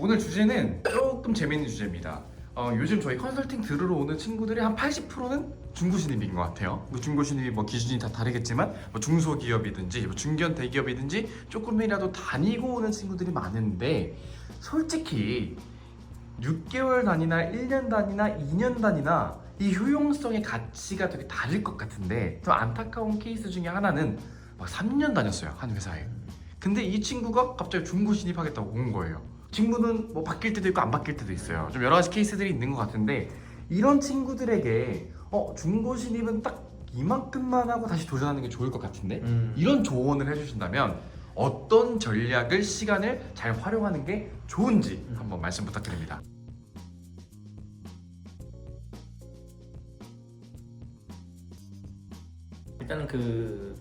오늘 주제는 조금 재밌는 주제입니다. 요즘 저희 컨설팅 들으러 오는 친구들의 한 80%는 중고신입인 것 같아요. 중고신입이 뭐 기준이 다 다르겠지만 뭐 중소기업이든지 뭐 중견 대기업이든지 조금이라도 다니고 오는 친구들이 많은데, 솔직히 6개월 단위나 1년 단위나 2년 단위나 이 효용성의 가치가 되게 다를 것 같은데, 좀 안타까운 케이스 중에 하나는 막 3년 다녔어요, 한 회사에. 근데 이 친구가 갑자기 중고 신입하겠다고 온 거예요. 친구는 뭐 바뀔 때도 있고 안 바뀔 때도 있어요. 좀 여러 가지 케이스들이 있는 것 같은데, 이런 친구들에게 중고 신입은 딱 이만큼만 하고 다시 도전하는 게 좋을 것 같은데, 이런 조언을 해주신다면 어떤 전략을, 시간을 잘 활용하는 게 좋은지 한번 말씀 부탁드립니다. 일단은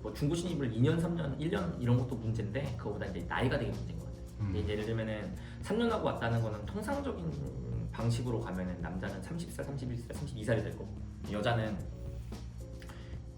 뭐 중고 신입을 2년, 3년, 1년 이런 것도 문제인데, 그거보다 이제 나이가 되게 문제인 것 같아요. 근데 이제 예를 들면은 3년 하고 왔다는 거는 통상적인 방식으로 가면은 남자는 30살, 31살, 32살이 될 거고, 여자는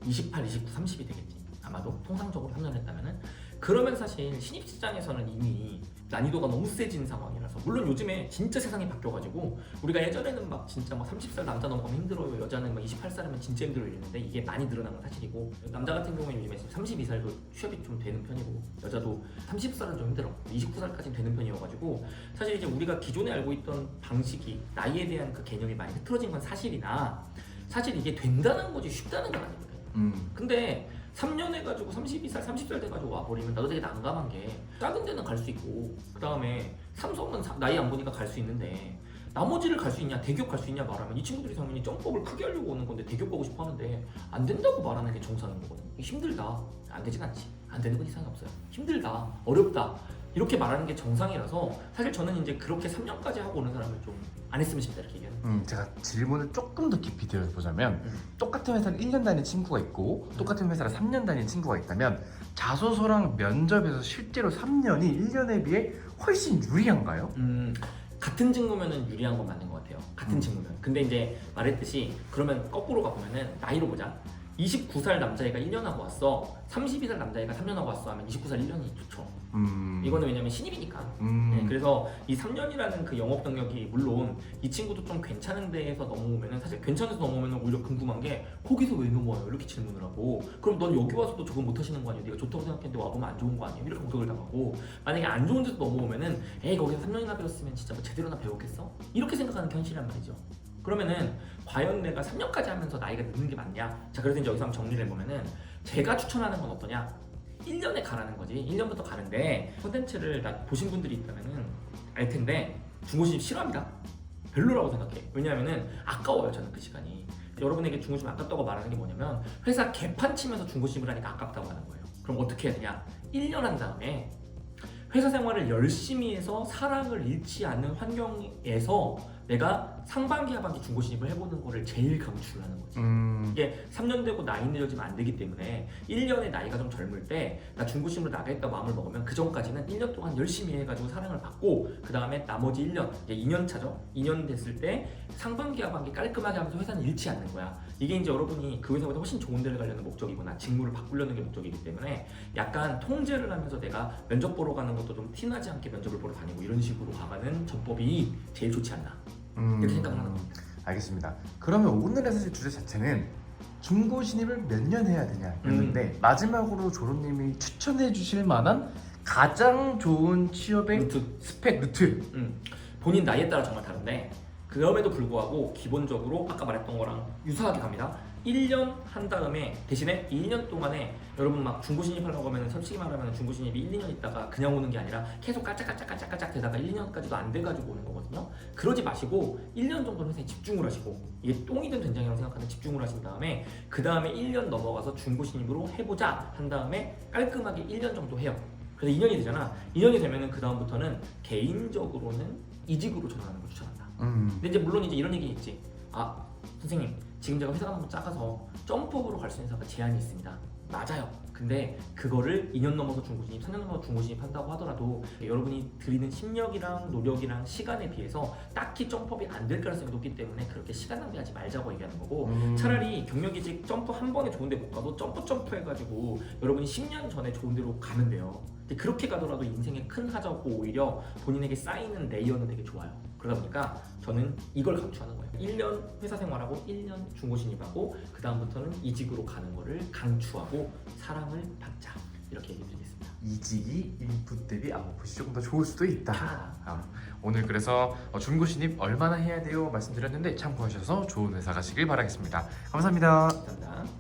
28, 29, 30이 되겠지. 아마도 통상적으로 3년 했다면은. 그러면 사실 신입 직장에서는 이미 난이도가 너무 세진 상황이라서, 물론 요즘에 진짜 세상이 바뀌어가지고 우리가 예전에는 막 진짜 막 30살 남자 넘어가면 힘들어요, 여자는 막 28살이면 진짜 힘들어요 이랬는데, 이게 많이 늘어난 건 사실이고, 남자 같은 경우에 요즘에 32살도 취업이 좀 되는 편이고, 여자도 30살은 좀 힘들어 29살까지는 되는 편이어가지고, 사실 이제 우리가 기존에 알고 있던 방식이, 나이에 대한 그 개념이 많이 흐트러진 건 사실이나, 사실 이게 된다는 거지 쉽다는 건 아니거든. 근데 3년 해가지고 32살, 30살 돼가지고 와버리면 나도 되게 난감한 게, 작은 데는 갈 수 있고, 그 다음에 삼성은 나이 안 보니까 갈 수 있는데, 나머지를 갈 수 있냐, 대기업 갈 수 있냐 말하면 이 친구들이 당연히 점프업을 크게 하려고 오는 건데 대기업 가고 싶어 하는데, 안 된다고 말하는 게 정상인 거거든. 이게 힘들다, 안 되진 않지, 안 되는 건 이상이 없어요. 힘들다, 어렵다, 이렇게 말하는 게 정상이라서, 사실 저는 이제 그렇게 3년까지 하고 오는 사람을 좀 안 했으면 싶다, 이렇게 얘기해요. 제가 질문을 조금 더 깊이 드려보자면, 똑같은 회사를 1년 다닌 친구가 있고 똑같은 회사를 3년 다닌 친구가 있다면, 자소서랑 면접에서 실제로 3년이 1년에 비해 훨씬 유리한가요? 같은 직무면은 유리한 건 맞는 것 같아요. 같은 직무면. 근데 이제 말했듯이, 그러면 거꾸로 가보면은 나이로 보자. 29살 남자애가 1년 하고 왔어, 32살 남자애가 3년 하고 왔어 하면 29살 1년이 좋죠. 이거는 왜냐면 신입이니까. 네, 그래서 이 3년이라는 그 영업 경력이, 물론 이 친구도 좀 괜찮은 데에서 넘어오면은, 사실 괜찮아서 넘어오면은 오히려 궁금한 게, 거기서 왜 넘어와요? 이렇게 질문을 하고, 그럼 넌 여기 와서도 적응 못 하시는 거 아니에요? 네가 좋다고 생각했는데 와보면 안 좋은 거 아니에요? 이렇게 공격을 당하고, 만약에 안 좋은 데서 넘어오면은, 에이 거기서 3년이나 배웠으면 진짜 뭐 제대로나 배웠겠어? 이렇게 생각하는 게 현실이란 말이죠. 그러면은 과연 내가 3년까지 하면서 나이가 늦는 게 맞냐? 자, 그래서 이제 여기서 한번 정리를 해보면은, 제가 추천하는 건 어떠냐? 1년에 가라는 거지. 1년부터 가는데, 콘텐츠를 보신 분들이 있다면은 알 텐데, 중고신입 싫어합니다. 별로라고 생각해. 왜냐하면은 아까워요, 저는 그 시간이. 여러분에게 중고신입 아깝다고 말하는 게 뭐냐면, 회사 개판 치면서 중고신입을 하니까 아깝다고 하는 거예요. 그럼 어떻게 해야 되냐? 1년 한 다음에 회사 생활을 열심히 해서 사랑을 잃지 않는 환경에서 내가 상반기, 하반기 중고신입을 해보는 거를 제일 강추를 하는 거지. 이게 3년 되고 나이 늦어지면 안 되기 때문에, 1년에 나이가 좀 젊을 때 나 중고신입으로 나가겠다 마음을 먹으면, 그 전까지는 1년 동안 열심히 해가지고 사랑을 받고, 그 다음에 나머지 1년, 이제 2년 차죠. 2년 됐을 때 상반기, 하반기 깔끔하게 하면서 회사는 잃지 않는 거야. 이게 이제 여러분이 그 회사보다 훨씬 좋은 데를 가려는 목적이거나 직무를 바꾸려는 게 목적이기 때문에, 약간 통제를 하면서 내가 면접 보러 가는 것도 좀 티나지 않게 면접을 보러 다니고, 이런 식으로 가가는 전법이 제일 좋지 않나, 이렇게 생각을 하는 겁니다. 알겠습니다. 그러면 오늘의 사실 주제 자체는 중고 신입을 몇 년 해야 되냐였는데, 마지막으로 조로님이 추천해 주실 만한 가장 좋은 취업의 루트. 본인 나이에 따라 정말 다른데, 그럼에도 불구하고 기본적으로 아까 말했던 거랑 유사하게 갑니다. 1년 한 다음에, 대신에 1년 동안에 여러분 막 중고신입 하려고 하면, 솔직히 말하면 중고신입이 1, 2년 있다가 그냥 오는 게 아니라 계속 깔짝깔짝깔짝깔짝 되다가 1, 2년까지도 안 돼가지고 오는 거거든요. 그러지 마시고 1년 정도는 회사에 집중을 하시고, 이게 똥이든 된장이라고 생각하는 집중을 하신 다음에, 그 다음에 1년 넘어가서 중고신입으로 해보자 한 다음에 깔끔하게 1년 정도 해요. 그래서 2년이 되잖아. 2년이 되면은 그 다음부터는 개인적으로는 이직으로 전환하는 걸 추천한다. 근데 이제 물론 이제 이런 얘기 있지. 아, 선생님, 지금 제가 회사가 너무 작아서 점프업으로 갈 수 있는 회사가 제한이 있습니다. 맞아요. 근데 그거를 2년 넘어서 중고신입, 3년 넘어서 중고신입 한다고 하더라도, 여러분이 들이는 심력이랑 노력이랑 시간에 비해서 딱히 점프업이 안 될 가능성이 높기 때문에, 그렇게 시간 낭비하지 말자고 얘기하는 거고, 차라리 경력이직 점프 한 번에 좋은 데 못 가도 점프 해가지고 여러분이 10년 전에 좋은 데로 가면 돼요. 근데 그렇게 가더라도 인생에 큰 하자 없고 오히려 본인에게 쌓이는 레이어는 되게 좋아요. 그러다 보니까 저는 이걸 강추하는 거예요. 1년 회사 생활하고 1년 중고 신입하고 그 다음부터는 이직으로 가는 거를 강추하고 사랑을 받자. 이렇게 얘기 드리겠습니다. 이직이 인풋 대비 아웃풋이 조금 더 좋을 수도 있다. 편하다. 오늘 그래서 중고 신입 얼마나 해야 돼요 말씀드렸는데 참고하셔서 좋은 회사 가시길 바라겠습니다. 감사합니다. 감사합니다.